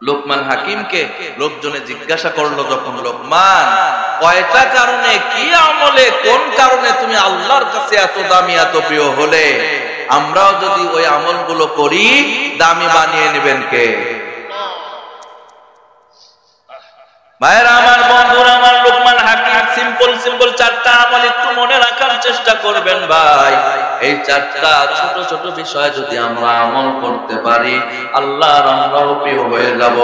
লোকমান হাকিমকে লোকজনে জিজ্ঞাসা করলো, যখন লোকমান কয়টা কারণে, কি আমলে, কোন কারণে তুমি আল্লাহর কাছে এত দামি এত প্রিয় হলে, আমরাও যদি ওই আমলগুলো করি দামি বানিয়ে নেবেন কে? ভাইরা আমার, বন্ধুরা আমার, লোকমান হাকিম সিম্পল চারটা আমল একটু মনে রাখার চেষ্টা করবেন ভাই। এই চারটা ছোট ছোট বিষয় যদি আমরা আমল করতে পারি, আল্লাহর আমরাও প্রিয় হয়ে যাব।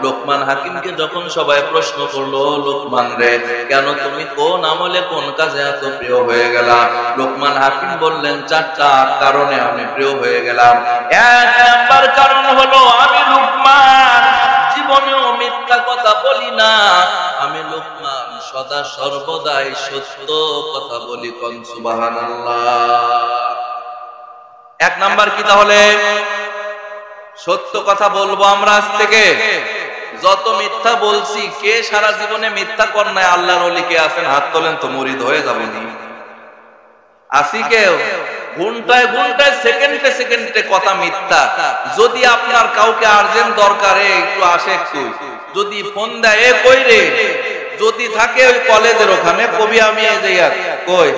লোকমান হাকিমকে যখন সবাই প্রশ্ন করলো, লোকমান রে, কেন তুমি কোন আমলে কোন কাজে এত প্রিয় হয়ে গেলা? লোকমান হাকিম বললেন, চারটা কারণে আমি প্রিয় হয়ে গেলাম। এক নাম্বার কারণ হলো, আমি লোকমান জীবনেও মিথ্যা কথা বলি না। আমি লোকমান সদা সর্বদাই সত্য কথা বলি। কোন সুবহানাল্লাহ। এক নাম্বার কি তাহলে? সত্য কথা বলবো আমরা আজ থেকে। যত মিথ্যা বলছি, কে সারা জীবনে মিথ্যা কর নাই? আল্লাহর ওলি কে আছেন? হাত তোলেন তো, মুরিদ হয়ে যাবেনি। আসি কেউ? ঘন্টায় ঘন্টায়, সেকেন্ডে সেকেন্ডে কথা মিথ্যা। যদি আপনার কাউকে আর্জেন্ট দরকারে একটু আসে, একটু যদি ফোন দেয়, এ কই রে, যদি থাকে ওই কলেজের ওখানে, কবি আমি কই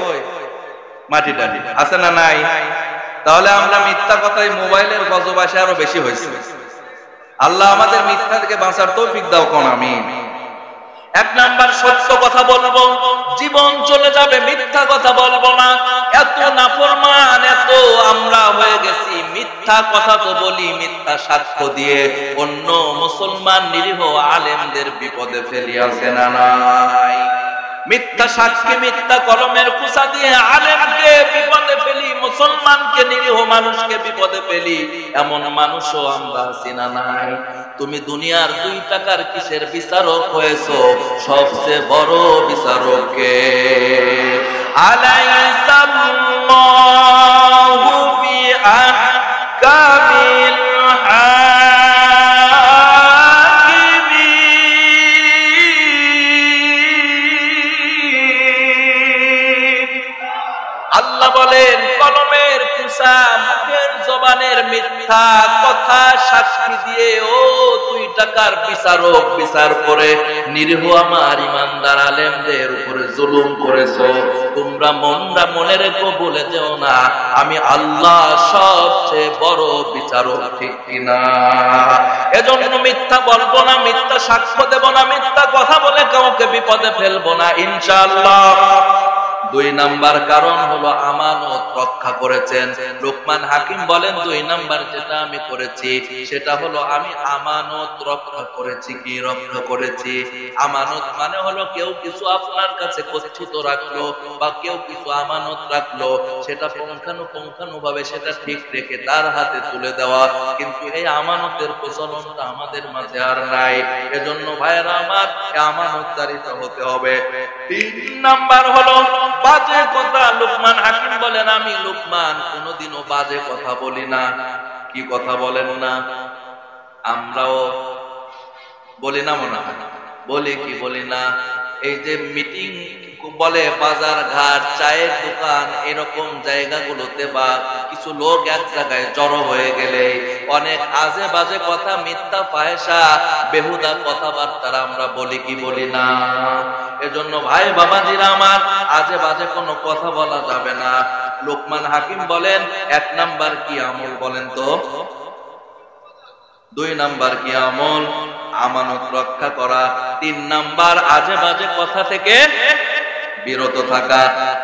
মাটি টাটি আছে না নাই? তাহলে আমরা মিথ্যা কথাই মোবাইলের গজবাসে আরো বেশি হয়েছে। আল্লাহ আমাদের মিথ্যা থেকে বাঁচার তৌফিক দাও কোন আমিন। এক নাম্বার, সত্য কথা বলবো, জীবন চলে যাবে, মিথ্যা কথা বলবো না। এত নাফরমান, এত আমরা হয়ে গেছি, মিথ্যা কথা তো বলি, মিথ্যা সাক্ষ্য দিয়ে অন্য মুসলমান নিরীহ আলেমদের বিপদে ফেলিয়াছে না নাই? মিথ্যা সাক্ষী, মিথ্যা কলমের কুসা দিয়ে আলেমকে বিপদে ফেলি, মুসলমানকে, নিরীহ মানুষকে বিপদে ফেলি, এমন মানুষও আমরা আছি না নাই? তুমি দুনিয়ার 2 টাকার কিসের বিচারক হয়েছো? সবচেয়ে বড় বিচারক কে? আলাইসাল্লাহু বিআহকামিল আল্লাহ বলেন, কলমের কুসা, মুখের জবানের মিথ্যা কথা সাক্ষী দিয়ে ও 2 টাকার বিচারক বিচার করে নিরীহ আমার ইমানদার আলেমদের উপরে জুলুম করেছো। তোমরা মনে রেখো, বলে যেও না আমি আল্লাহ সবচেয়ে বড় বিচারক, ঠিক কিনা? এজন্য মিথ্যা বলবো না, মিথ্যা সাক্ষ্য দেব না, মিথ্যা কথা বলে কাউকে বিপদে ফেলবো না ইনশাআল্লাহ। 2 নাম্বার কারণ হলো, আমানত রক্ষা করেছেন। লোকমান হাকিম বলেন, 2 নাম্বার যেটা আমি করেছি সেটা হলো, আমি আমানত রক্ষা করেছি। কি রক্ষা করেছি? আমানত মানে হলো, কেউ কিছু আপনার কাছে কথিত রাখলো বা কেউ কিছু আমানত রাখলো, সেটা পুঙ্খানুপুঙ্খানুভাবে সেটা ঠিক রেখে তার হাতে তুলে দেওয়া। কিন্তু এই আমানতের প্রচলনটা আমাদের মাঝে আর নাই। এজন্য ভাইরা আমার, আমানতদারিতা হতে হবে। 3 নাম্বার হলো বাজে কথা। লোকমান হাকিম বলেন, আমি লোকমান কোনোদিনও বাজে কথা বলি না। কি কথা বলেন না? আমরাও বলি না, মনে হয় বলি কি বলি না? এই যে মিটিং বলে, বাজার ঘাট, চায়ের দোকান, এরকম জায়গাগুলোতে বা কিছু লোক এক জায়গায় জড়ো হয়ে গেলে অনেক আজে বাজে কথা, মিথ্যা ফাহেসা, বেহুদা কথাবার্তা আমরা বলি কি বলি না? এজন্য ভাই বাবাজিরা আমার, আজে বাজে কোনো কথা বলা যাবে না। লোকমান হাকিম বলেন, 1 নাম্বার কি আমল বলেন তো? 2 নাম্বার কি আমল? আমানত রক্ষা করা। 3 নাম্বার, আজে বাজে কথা থেকে বিরত থাকা।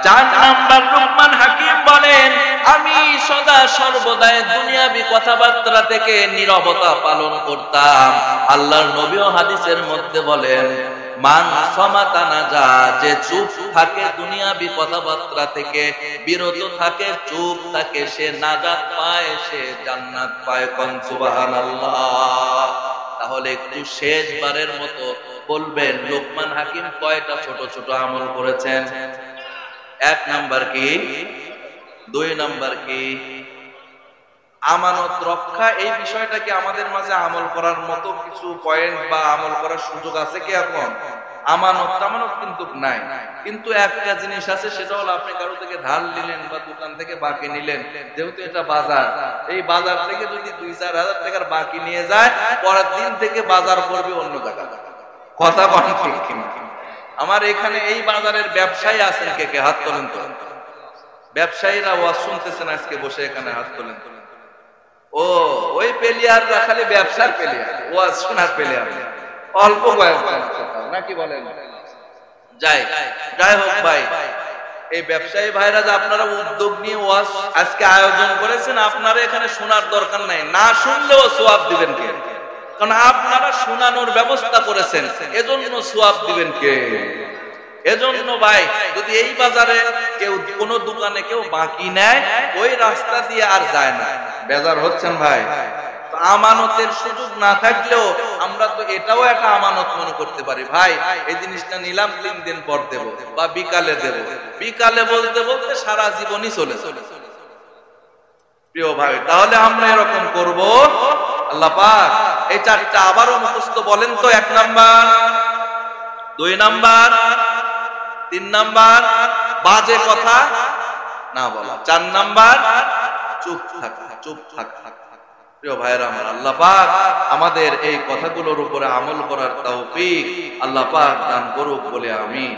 4 নাম্বার, লোকমান হাকিম বলেন, আমি সদা সর্বদাই দুনিয়াবি কথাবার্তা থেকে নীরবতা পালন করতাম। আল্লাহর নবীও হাদিসের মধ্যে বলেন, মান সমাতা নাজা, যে চুপ থাকে দুনিয়াবি কথাবার্তা থেকে বিরত থাকে, চুপ থাকে, সে নাজাত পায়, সে জান্নাত পায়। কোন সুবহানাল্লাহ। তাহলে একটু শেষবারের মতো বলবেন, লোকমান হাকিম কয়টা ছোট ছোট আমল করেছেন? 1 নাম্বার কি? 2 নাম্বার কি? আমানত রক্ষা। এই বিষয়টা কি আমাদের মাঝে আমল করার মতো কিছু পয়েন্ট বা আমল করার সুযোগ আছে কি এখন? আমানত আমানত কিন্তু নাই। কিন্তু একটা জিনিস আছে, সেটা হলো আপনি কারো থেকে ধার নিলেন বা দোকান থেকে বাকি নিলেন, যেহেতু এটা বাজার, এই বাজার থেকে যদি 2-4 হাজার টাকার বাকি নিয়ে যায়, পরের দিন থেকে বাজার করবে অন্য জায়গায়। কথা বলেন ঠিক কিনা? আমার এখানে এই বাজারের ব্যবসায়ী আছেন, কে কে হাত তোলেন তো? ব্যবসায়ীরা ওয়াজ শুনতেছেন আজকে বসে, এখানে হাত তোলেন। ও ওই পেলিয়াররা খালি ব্যবসার পেলিয়ার, ওয়াজ শোনার পেলিয়ার, অল্প কয়েক নাকি বলেন? যাই হোক ভাই, এই ব্যবসায়ী ভাইরা যে আপনারা উদ্যোগ নিয়ে ওয়াজ আজকে আয়োজন করেছেন, আপনারা এখানে শোনার দরকার নাই, না শুনলেও সওয়াব দিবেন কে? কারণ আপনারা শোনানোর ব্যবস্থা করেছেন, এজন্য সওয়াব দিবেন কে? এজন্য ভাই, যদি এই বাজারে কেউ কোন দোকানে কেউ বাকি নেয়, ওই রাস্তা দিয়ে আর যায় না। বেজার হচ্ছেন ভাই? আমানতের সুযোগ না থাকলেও আমরা তো এটাও একটা আমানত মনে করতে পারি, ভাই এই জিনিসটা নিলাম 3 দিন পর দেব বা বিকালে দেব, বিকালে বলতে বলতে সারা জীবনই চলে। প্রিয় ভাই, তাহলে আমরা এরকম করব? আল্লাহ পাক এই 4টা আবারও মুখস্থ বলেন তো। 1 নাম্বার, 2 নাম্বার, 3 নাম্বার বাজে কথা না বলা, 4 নাম্বার চুপ থাকা, চুপ থাকা। প্রিয় ভাইরা আমার, আল্লাহ পাক আমাদের এই কথাগুলোর উপরে আমল করার তৌফিক আল্লাহ পাক দান করুক বলে আমিন।